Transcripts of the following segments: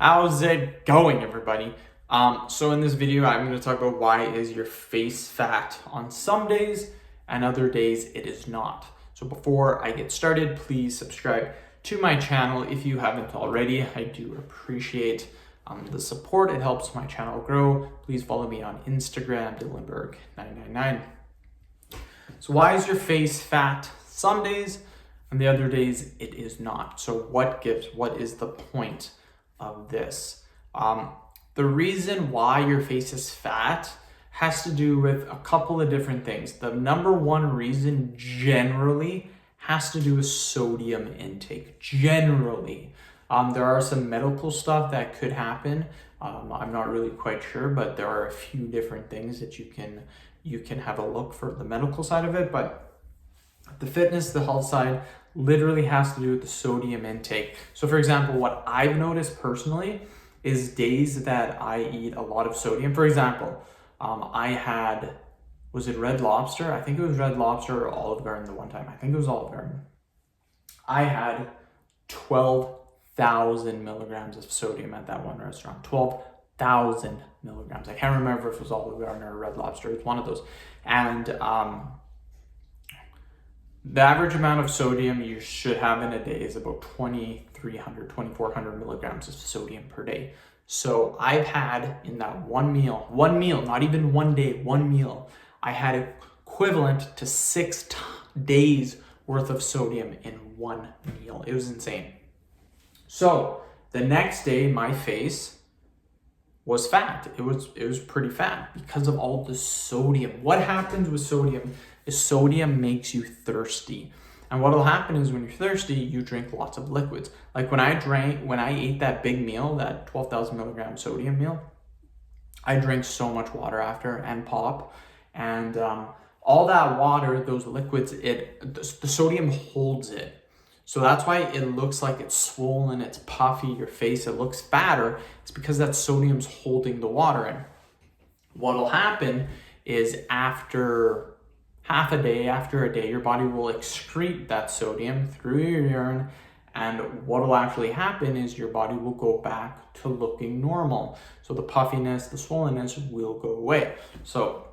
How's it going, everybody? So in this video, I'm going to talk about why is your face fat on some days and other days it is not. So before I get started, please subscribe to my channel if you haven't already. I do appreciate the support. It helps my channel grow. Please follow me on Instagram, Dillenberg999. So why is your face fat some days and the other days it is not? So what is the point of this? The reason why your face is fat has to do with a couple of different things. The number one reason generally has to do with sodium intake. Generally, there are some medical stuff that could happen. I'm not really quite sure, but there are a few different things that you can have a look for the medical side of it. But the fitness, the health side, literally has to do with the sodium intake. So for example, what I've noticed personally is days that I eat a lot of sodium. For example, I had, was it Red Lobster? I think it was Red Lobster or Olive Garden the one time. I think it was Olive Garden. I had 12,000 milligrams of sodium at that one restaurant. 12,000 milligrams. I can't remember if it was Olive Garden or Red Lobster. It's one of those. And the average amount of sodium you should have in a day is about 2,300, 2,400 milligrams of sodium per day. So I've had in that one meal, not even one day, one meal, I had equivalent to 6 days worth of sodium in one meal. It was insane. So the next day, my face was fat. It was pretty fat because of all the sodium. What happens with sodium is sodium makes you thirsty. And what will happen is when you're thirsty, you drink lots of liquids. Like when I ate that big meal, that 12,000 milligram sodium meal, I drank so much water after and pop. And all that water, those liquids, the sodium holds it. So that's why it looks like it's swollen, it's puffy, your face, it looks fatter. It's because that sodium's holding the water in. What'll happen is after a day, your body will excrete that sodium through your urine, and what will actually happen is your body will go back to looking normal. So the puffiness, the swollenness will go away. So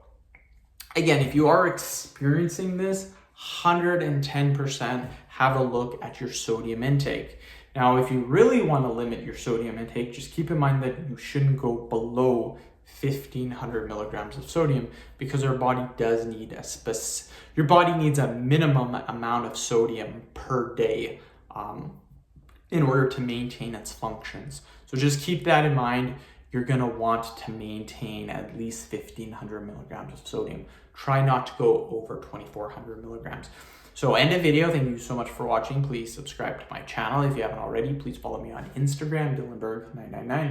again, if you are experiencing this, 110% have a look at your sodium intake. Now, if you really want to limit your sodium intake, just keep in mind that you shouldn't go below 1,500 milligrams of sodium because our body does need your body needs a minimum amount of sodium per day in order to maintain its functions. So just keep that in mind. You're going to want to maintain at least 1,500 milligrams of sodium. Try not to go over 2,400 milligrams. So end of video. Thank you so much for watching. Please subscribe to my channel if you haven't already. Please follow me on Instagram, Dillenberg999.